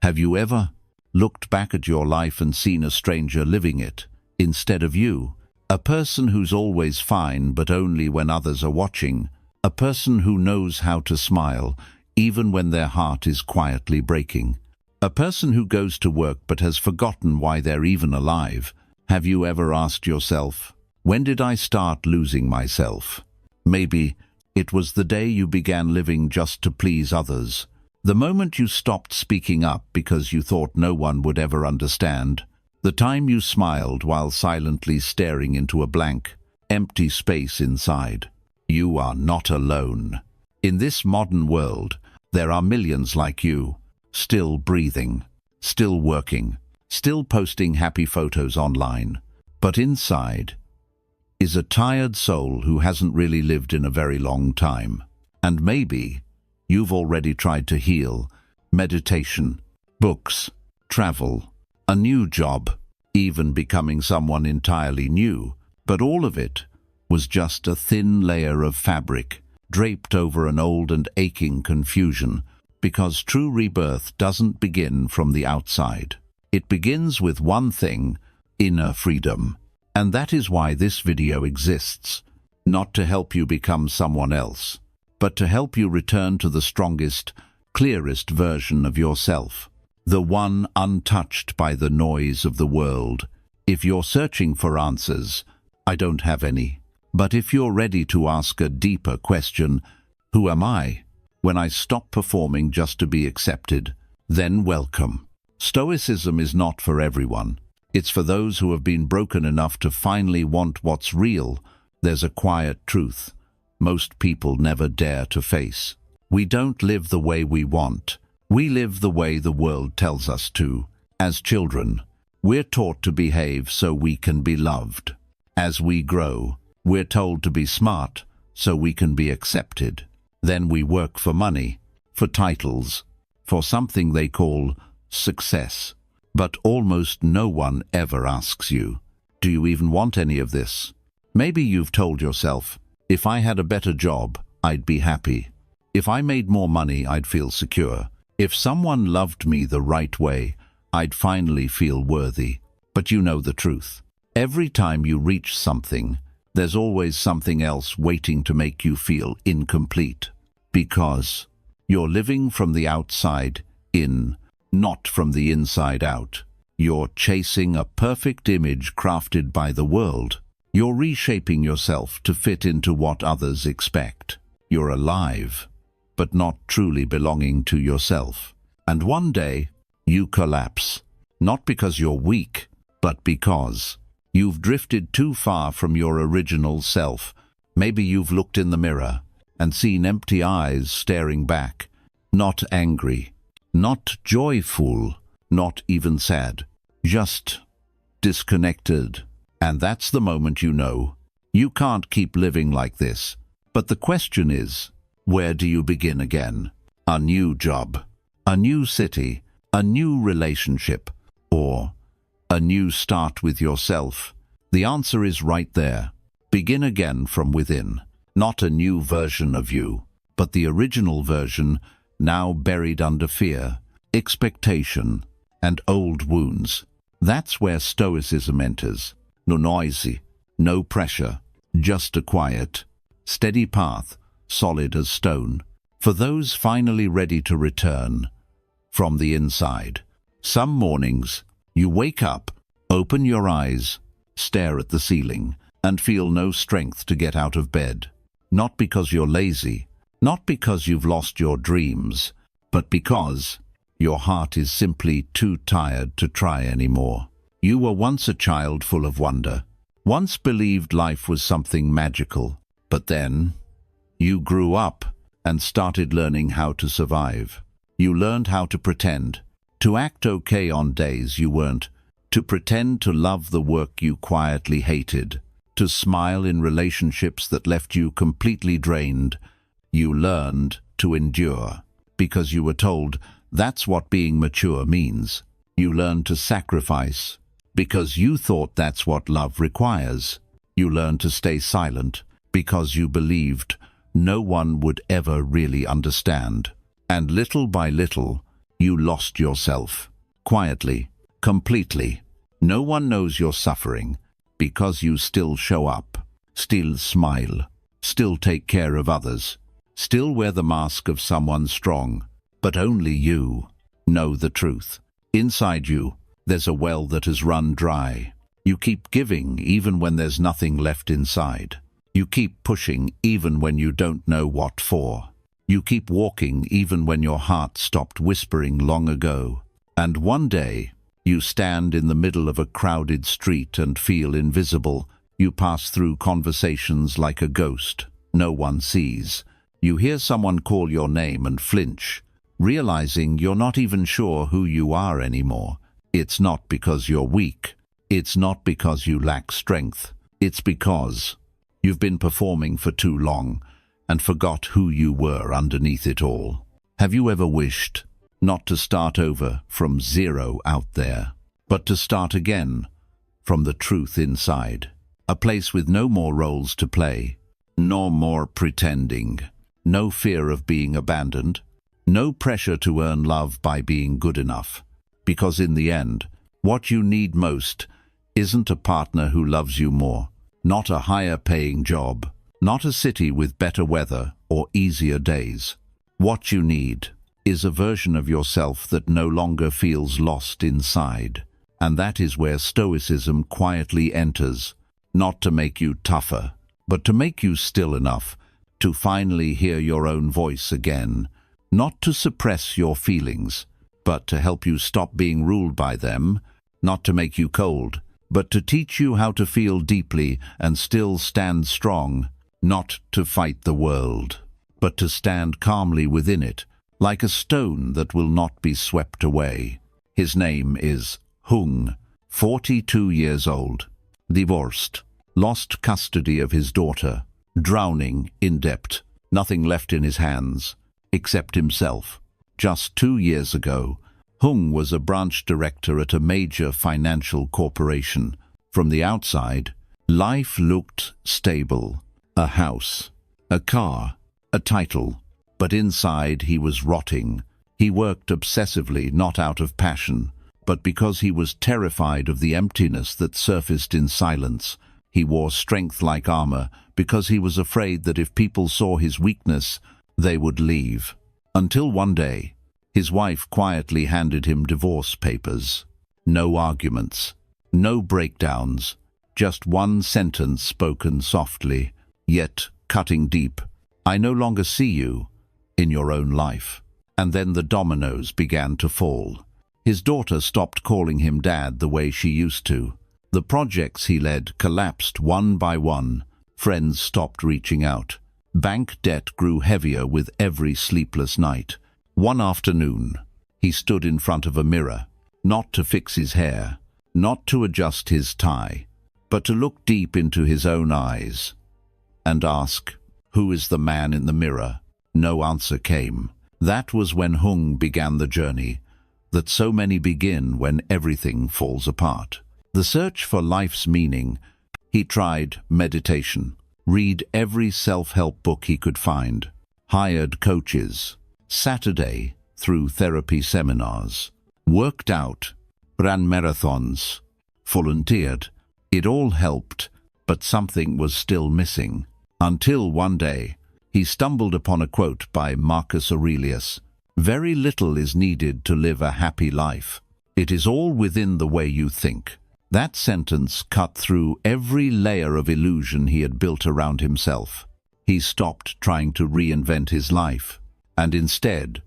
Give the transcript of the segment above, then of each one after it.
Have you ever looked back at your life and seen a stranger living it instead of you? A person who's always fine but only when others are watching. A person who knows how to smile even when their heart is quietly breaking. A person who goes to work but has forgotten why they're even alive. Have you ever asked yourself, when did I start losing myself? Maybe it was the day you began living just to please others. The moment you stopped speaking up because you thought no one would ever understand. The time you smiled while silently staring into a blank, empty space inside. You are not alone. In this modern world, there are millions like you, still breathing, still working, still posting happy photos online. But inside is a tired soul who hasn't really lived in a very long time. And maybe you've already tried to heal, meditation, books, travel, a new job, even becoming someone entirely new. But all of it was just a thin layer of fabric draped over an old and aching confusion, because true rebirth doesn't begin from the outside. It begins with one thing, inner freedom. And that is why this video exists, not to help you become someone else, but to help you return to the strongest, clearest version of yourself, the one untouched by the noise of the world. If you're searching for answers, I don't have any. But if you're ready to ask a deeper question, who am I, when I stop performing just to be accepted, then welcome. Stoicism is not for everyone. It's for those who have been broken enough to finally want what's real. There's a quiet truth most people never dare to face. We don't live the way we want. We live the way the world tells us to. As children, we're taught to behave so we can be loved. As we grow, we're told to be smart so we can be accepted. Then we work for money, for titles, for something they call success. But almost no one ever asks you, do you even want any of this? Maybe you've told yourself, if I had a better job, I'd be happy. If I made more money, I'd feel secure. If someone loved me the right way, I'd finally feel worthy. But you know the truth. Every time you reach something, there's always something else waiting to make you feel incomplete. Because you're living from the outside in, not from the inside out. You're chasing a perfect image crafted by the world. You're reshaping yourself to fit into what others expect. You're alive, but not truly belonging to yourself. And one day, you collapse. Not because you're weak, but because you've drifted too far from your original self. Maybe you've looked in the mirror and seen empty eyes staring back, not angry, not joyful, not even sad, just disconnected. And that's the moment you know, you can't keep living like this. But the question is, where do you begin again? A new job, a new city, a new relationship, or a new start with yourself? The answer is right there. Begin again from within. Not a new version of you, but the original version, now buried under fear, expectation, and old wounds. That's where Stoicism enters. No noisy, no pressure, just a quiet, steady path, solid as stone, for those finally ready to return from the inside. Some mornings, you wake up, open your eyes, stare at the ceiling, and feel no strength to get out of bed. Not because you're lazy, not because you've lost your dreams, but because your heart is simply too tired to try anymore. You were once a child full of wonder, once believed life was something magical, but then you grew up and started learning how to survive. You learned how to pretend, to act okay on days you weren't, to pretend to love the work you quietly hated, to smile in relationships that left you completely drained. You learned to endure because you were told that's what being mature means. You learned to sacrifice because you thought that's what love requires. You learned to stay silent because you believed no one would ever really understand. And little by little, You lost yourself. Quietly. Completely. No one knows you're suffering because you still show up, still smile, still take care of others, still wear the mask of someone strong. But only you know the truth. Inside you, there's a well that has run dry. You keep giving even when there's nothing left inside. You keep pushing even when you don't know what for. You keep walking even when your heart stopped whispering long ago. And one day, you stand in the middle of a crowded street and feel invisible. You pass through conversations like a ghost. No one sees. You hear someone call your name and flinch, realizing you're not even sure who you are anymore. It's not because you're weak. It's not because you lack strength. It's because you've been performing for too long and forgot who you were underneath it all. Have you ever wished not to start over from zero out there, but to start again from the truth inside? A place with no more roles to play, no more pretending, no fear of being abandoned, no pressure to earn love by being good enough. Because in the end, what you need most isn't a partner who loves you more, not a higher-paying job, not a city with better weather or easier days. What you need is a version of yourself that no longer feels lost inside. And that is where Stoicism quietly enters, not to make you tougher, but to make you still enough to finally hear your own voice again, not to suppress your feelings, but to help you stop being ruled by them, not to make you cold, but to teach you how to feel deeply and still stand strong, not to fight the world, but to stand calmly within it, like a stone that will not be swept away. His name is Hung, 42 years old, divorced, lost custody of his daughter, drowning in debt, nothing left in his hands, except himself. Just 2 years ago, Hung was a branch director at a major financial corporation. From the outside, life looked stable. A house, a car, a title. But inside he was rotting. He worked obsessively, not out of passion, but because he was terrified of the emptiness that surfaced in silence. He wore strength like armor because he was afraid that if people saw his weakness, they would leave. Until one day, his wife quietly handed him divorce papers. No arguments, no breakdowns, just one sentence spoken softly, yet cutting deep. I no longer see you in your own life. And then the dominoes began to fall. His daughter stopped calling him dad the way she used to. The projects he led collapsed one by one. Friends stopped reaching out. Bank debt grew heavier with every sleepless night. One afternoon, he stood in front of a mirror, not to fix his hair, not to adjust his tie, but to look deep into his own eyes and ask, "Who is the man in the mirror?" No answer came. That was when Hung began the journey that so many begin when everything falls apart. The search for life's meaning. He tried meditation, read every self-help book he could find, hired coaches, Saturday through therapy seminars, worked out, ran marathons, volunteered. It all helped, but something was still missing. Until one day, he stumbled upon a quote by Marcus Aurelius. Very little is needed to live a happy life. It is all within the way you think. That sentence cut through every layer of illusion he had built around himself. He stopped trying to reinvent his life, and instead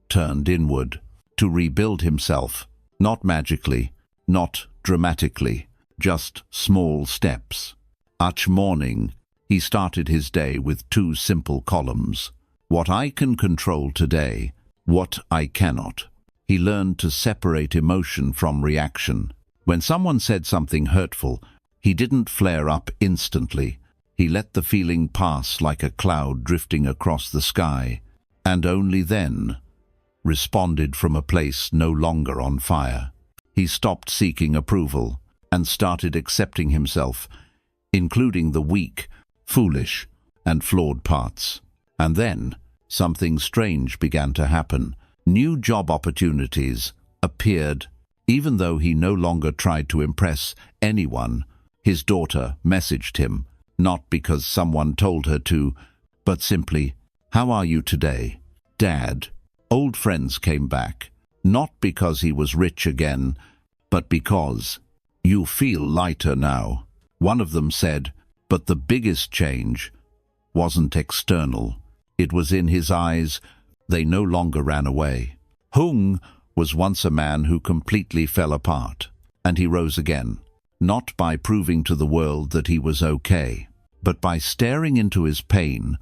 turned inward to rebuild himself, not magically, not dramatically, just small steps. Each morning, he started his day with 2 simple columns. What I can control today, what I cannot. He learned to separate emotion from reaction. When someone said something hurtful, he didn't flare up instantly. He let the feeling pass like a cloud drifting across the sky, and only then responded from a place no longer on fire. He stopped seeking approval and started accepting himself, including the weak, foolish, and flawed parts. And then something strange began to happen. New job opportunities appeared, even though he no longer tried to impress anyone. His daughter messaged him, not because someone told her to, but simply, "How are you today, Dad?" Old friends came back, not because he was rich again, but because, "You feel lighter now." One of them said, but the biggest change wasn't external. It was in his eyes. They no longer ran away. Hung was once a man who completely fell apart, and he rose again, not by proving to the world that he was okay, but by staring into his pain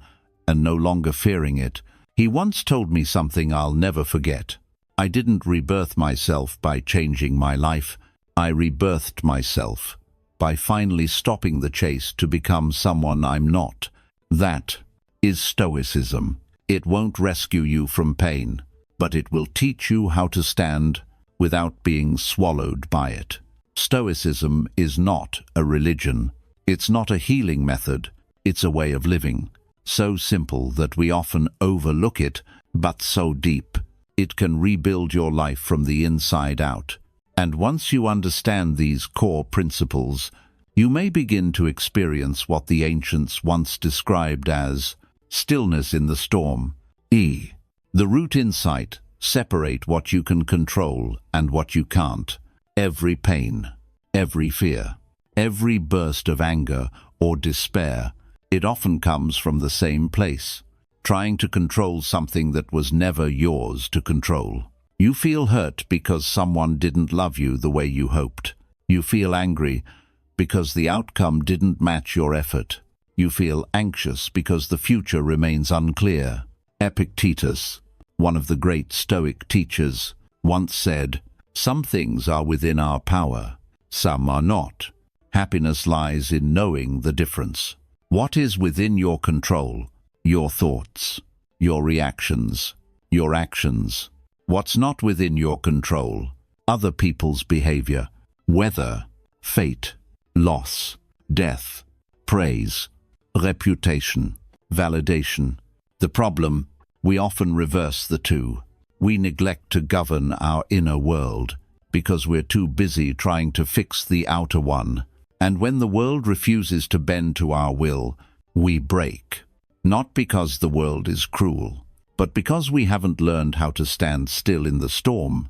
and no longer fearing it. He once told me something I'll never forget. "I didn't rebirth myself by changing my life. I rebirthed myself by finally stopping the chase to become someone I'm not." That is Stoicism. It won't rescue you from pain, but it will teach you how to stand without being swallowed by it. Stoicism is not a religion. It's not a healing method. It's a way of living. So simple that we often overlook it, but so deep. It can rebuild your life from the inside out. And once you understand these core principles, you may begin to experience what the ancients once described as stillness in the storm. The root insight: separate what you can control and what you can't. Every pain, every fear, every burst of anger or despair, it often comes from the same place, trying to control something that was never yours to control. You feel hurt because someone didn't love you the way you hoped. You feel angry because the outcome didn't match your effort. You feel anxious because the future remains unclear. Epictetus, one of the great Stoic teachers, once said, "Some things are within our power, some are not. Happiness lies in knowing the difference." What is within your control? Your thoughts, your reactions, your actions. What's not within your control? Other people's behavior, weather, fate, loss, death, praise, reputation, validation. The problem: we often reverse the two. We neglect to govern our inner world because we're too busy trying to fix the outer one. And when the world refuses to bend to our will, we break. Not because the world is cruel, but because we haven't learned how to stand still in the storm.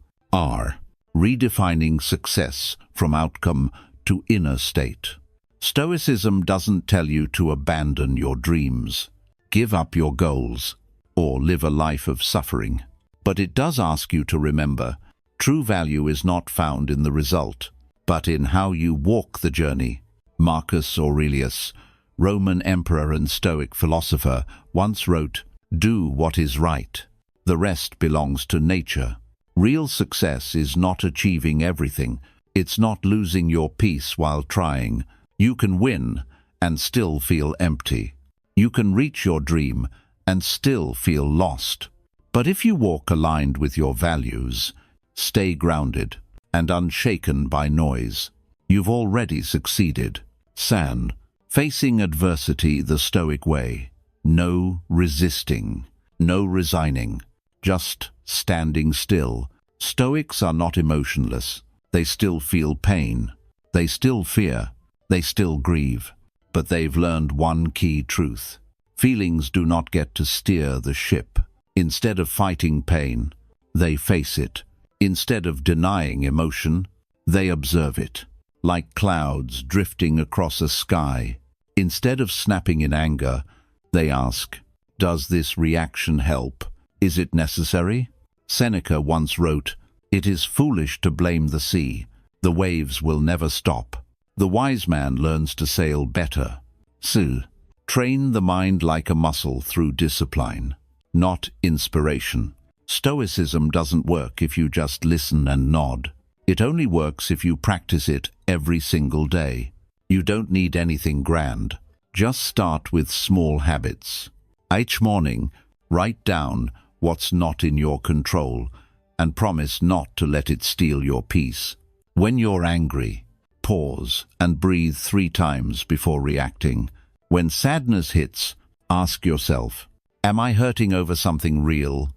Redefining success from outcome to inner state. Stoicism doesn't tell you to abandon your dreams, give up your goals, or live a life of suffering. But it does ask you to remember, true value is not found in the result, but in how you walk the journey. Marcus Aurelius, Roman emperor and Stoic philosopher, once wrote, "Do what is right. The rest belongs to nature." Real success is not achieving everything. It's not losing your peace while trying. You can win and still feel empty. You can reach your dream and still feel lost. But if you walk aligned with your values, stay grounded and unshaken by noise, you've already succeeded. Facing adversity the Stoic way. No resisting, no resigning, just standing still. Stoics are not emotionless. They still feel pain. They still fear. They still grieve. But they've learned one key truth. Feelings do not get to steer the ship. Instead of fighting pain, they face it. Instead of denying emotion, they observe it. Like clouds drifting across a sky. Instead of snapping in anger, they ask, "Does this reaction help? Is it necessary?" Seneca once wrote, "It is foolish to blame the sea. The waves will never stop. The wise man learns to sail better." Train the mind like a muscle through discipline, not inspiration. Stoicism doesn't work if you just listen and nod. It only works if you practice it every single day. You don't need anything grand. Just start with small habits. Each morning, write down what's not in your control and promise not to let it steal your peace. When you're angry, pause and breathe 3 times before reacting. When sadness hits, ask yourself, "Am I hurting over something real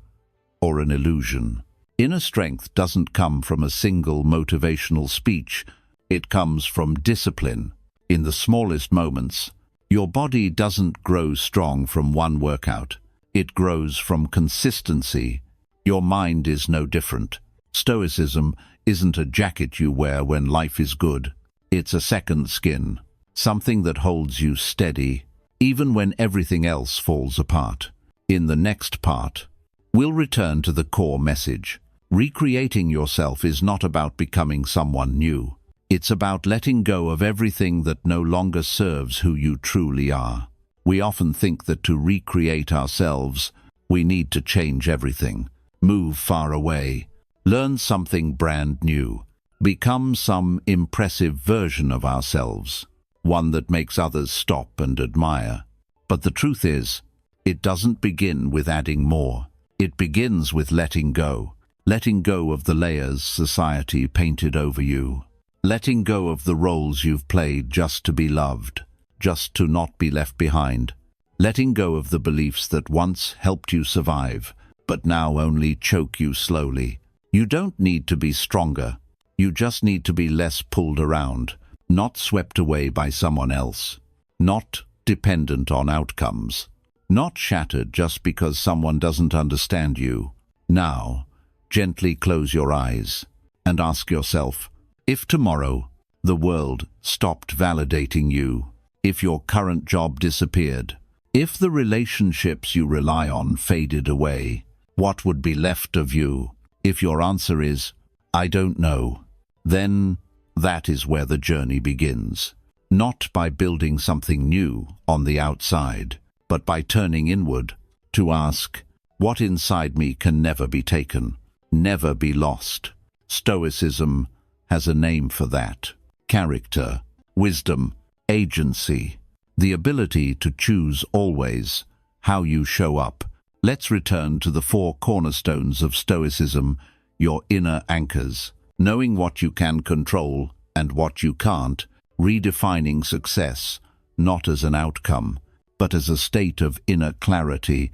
or an illusion. Inner strength doesn't come from a single motivational speech. It comes from discipline. In the smallest moments, your body doesn't grow strong from one workout. It grows from consistency. Your mind is no different. Stoicism isn't a jacket you wear when life is good. It's a second skin, something that holds you steady, even when everything else falls apart. In the next part, we'll return to the core message. Recreating yourself is not about becoming someone new. It's about letting go of everything that no longer serves who you truly are. We often think that to recreate ourselves, we need to change everything, move far away, learn something brand new, become some impressive version of ourselves, one that makes others stop and admire. But the truth is, it doesn't begin with adding more. It begins with letting go of the layers society painted over you, letting go of the roles you've played just to be loved, just to not be left behind, letting go of the beliefs that once helped you survive, but now only choke you slowly. You don't need to be stronger. You just need to be less pulled around, not swept away by someone else, not dependent on outcomes, not shattered just because someone doesn't understand you. Now, gently close your eyes and ask yourself, if tomorrow the world stopped validating you, if your current job disappeared, if the relationships you rely on faded away, what would be left of you? If your answer is, I don't know, then that is where the journey begins. Not by building something new on the outside, but by turning inward to ask, what inside me can never be taken, never be lost? Stoicism has a name for that. Character, wisdom, agency, the ability to choose always how you show up. Let's return to the 4 cornerstones of Stoicism, your inner anchors. Knowing what you can control and what you can't, redefining success, not as an outcome, but as a state of inner clarity,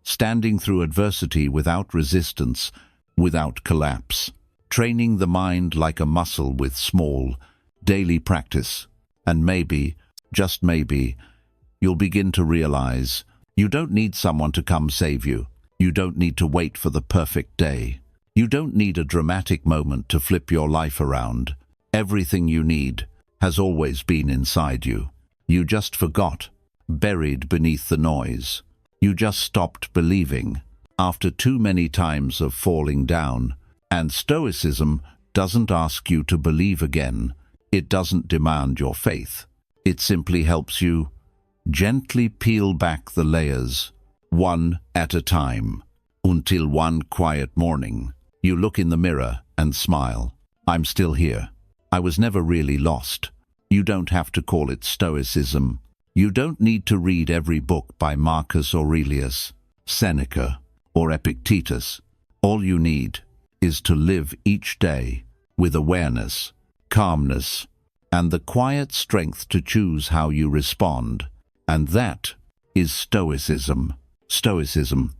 standing through adversity without resistance, without collapse, training the mind like a muscle with small, daily practice. And maybe, just maybe, you'll begin to realize you don't need someone to come save you. You don't need to wait for the perfect day. You don't need a dramatic moment to flip your life around. Everything you need has always been inside you. You just forgot, buried beneath the noise. You just stopped believing after too many times of falling down. And Stoicism doesn't ask you to believe again. It doesn't demand your faith. It simply helps you gently peel back the layers, one at a time, until one quiet morning, you look in the mirror and smile. I'm still here. I was never really lost. You don't have to call it Stoicism. You don't need to read every book by Marcus Aurelius, Seneca, or Epictetus. All you need is to live each day with awareness, calmness, and the quiet strength to choose how you respond. And that is Stoicism. Stoicism.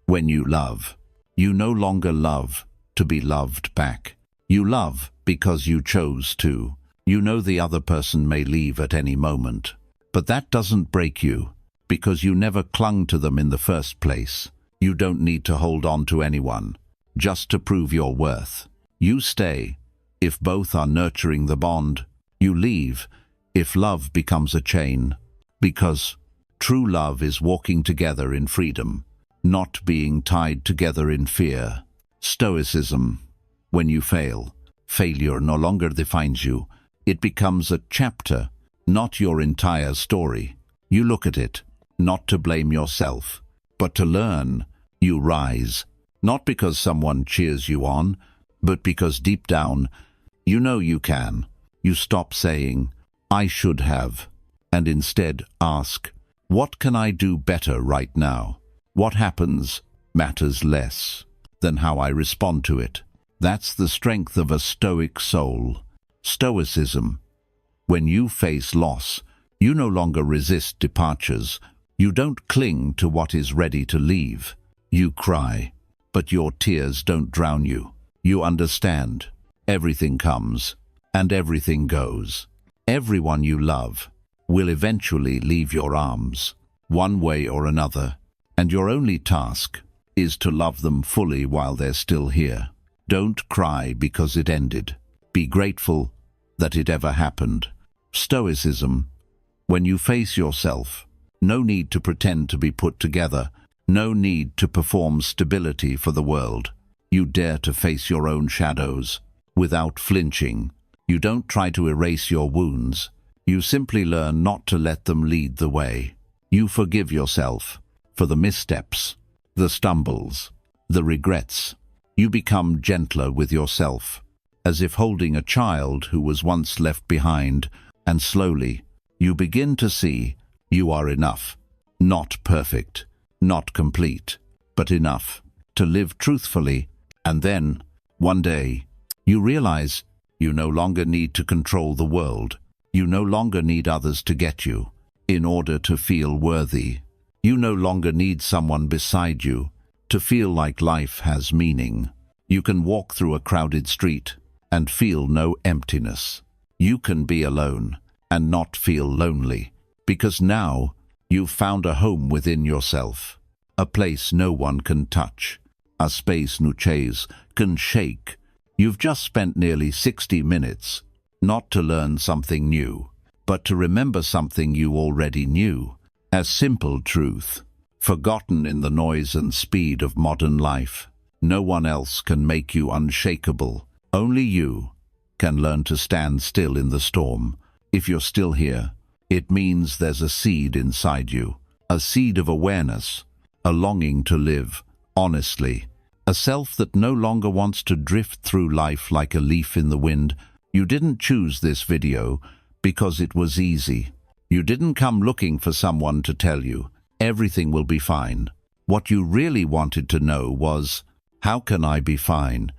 When you love, you no longer love to be loved back. You love because you chose to. You know the other person may leave at any moment, but that doesn't break you because you never clung to them in the first place. You don't need to hold on to anyone just to prove your worth. You stay if both are nurturing the bond. You leave if love becomes a chain, because true love is walking together in freedom, not being tied together in fear. Stoicism. When you fail, failure no longer defines you. It becomes a chapter, not your entire story. You look at it, not to blame yourself, but to learn. You rise, not because someone cheers you on, but because deep down, you know you can. You stop saying, I should have, and instead ask, what can I do better right now? What happens matters less than how I respond to it. That's the strength of a stoic soul. Stoicism. When you face loss, you no longer resist departures. You don't cling to what is ready to leave. You cry, but your tears don't drown you. You understand. Everything comes, and everything goes. Everyone you love will eventually leave your arms, one way or another, and your only task is to love them fully while they're still here. Don't cry because it ended. Be grateful that it ever happened. Stoicism. When you face yourself, no need to pretend to be put together, no need to perform stability for the world. You dare to face your own shadows without flinching. You don't try to erase your wounds. You simply learn not to let them lead the way. You forgive yourself for the missteps, the stumbles, the regrets. You become gentler with yourself, as if holding a child who was once left behind, and slowly you begin to see you are enough. Not perfect, not complete, but enough to live truthfully. And then, one day, you realize you no longer need to control the world. You no longer need others to get you in order to feel worthy. You no longer need someone beside you to feel like life has meaning. You can walk through a crowded street and feel no emptiness. You can be alone and not feel lonely, because now you've found a home within yourself, a place no one can touch, a space no chase can shake. You've just spent nearly 60 minutes, not to learn something new, but to remember something you already knew. A simple truth, forgotten in the noise and speed of modern life. No one else can make you unshakable. Only you can learn to stand still in the storm. If you're still here, it means there's a seed inside you, a seed of awareness, a longing to live honestly, a self that no longer wants to drift through life like a leaf in the wind. You didn't choose this video because it was easy. You didn't come looking for someone to tell you everything will be fine. What you really wanted to know was, how can I be fine,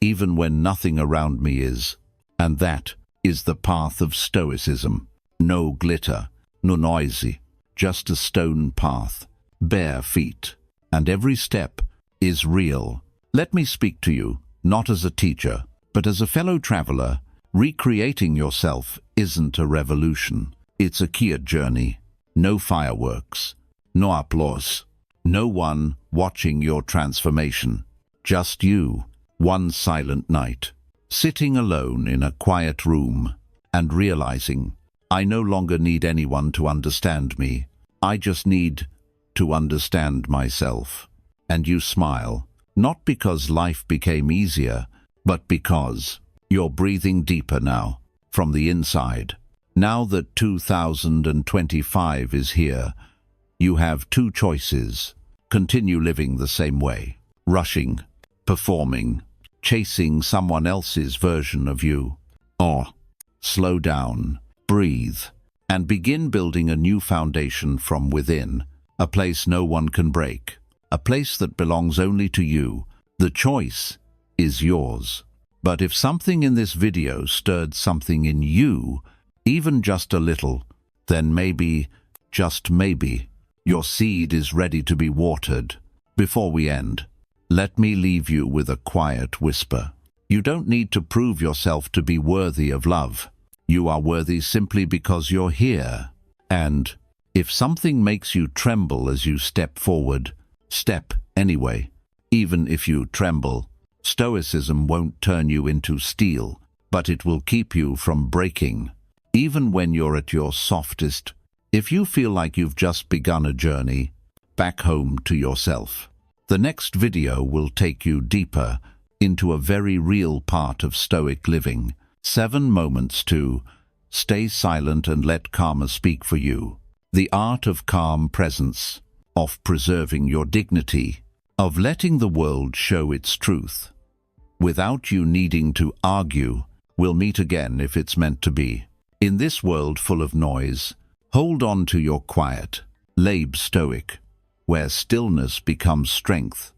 even when nothing around me is? And that is the path of Stoicism. No glitter, no noisy, just a stone path, bare feet, and every step is real. Let me speak to you, not as a teacher, but as a fellow traveler. Recreating yourself isn't a revolution. It's a quiet journey. No fireworks, no applause, no one watching your transformation. Just you, one silent night, sitting alone in a quiet room and realizing, I no longer need anyone to understand me. I just need to understand myself. And you smile, not because life became easier, but because you're breathing deeper now, from the inside. Now that 2025 is here, you have two choices. Continue living the same way, rushing, performing, chasing someone else's version of you. Or slow down, breathe, and begin building a new foundation from within, a place no one can break, a place that belongs only to you. The choice is yours. But if something in this video stirred something in you, even just a little, then maybe, just maybe, your seed is ready to be watered. Before we end, let me leave you with a quiet whisper. You don't need to prove yourself to be worthy of love. You are worthy simply because you're here. And if something makes you tremble as you step forward, step anyway. Even if you tremble, Stoicism won't turn you into steel, but it will keep you from breaking. Even when you're at your softest, if you feel like you've just begun a journey back home to yourself, the next video will take you deeper into a very real part of Stoic living. 7 moments to stay silent and let karma speak for you. The art of calm presence, of preserving your dignity, of letting the world show its truth, without you needing to argue. We'll meet again if it's meant to be. In this world full of noise, hold on to your quiet. LABE Stoic, where stillness becomes strength,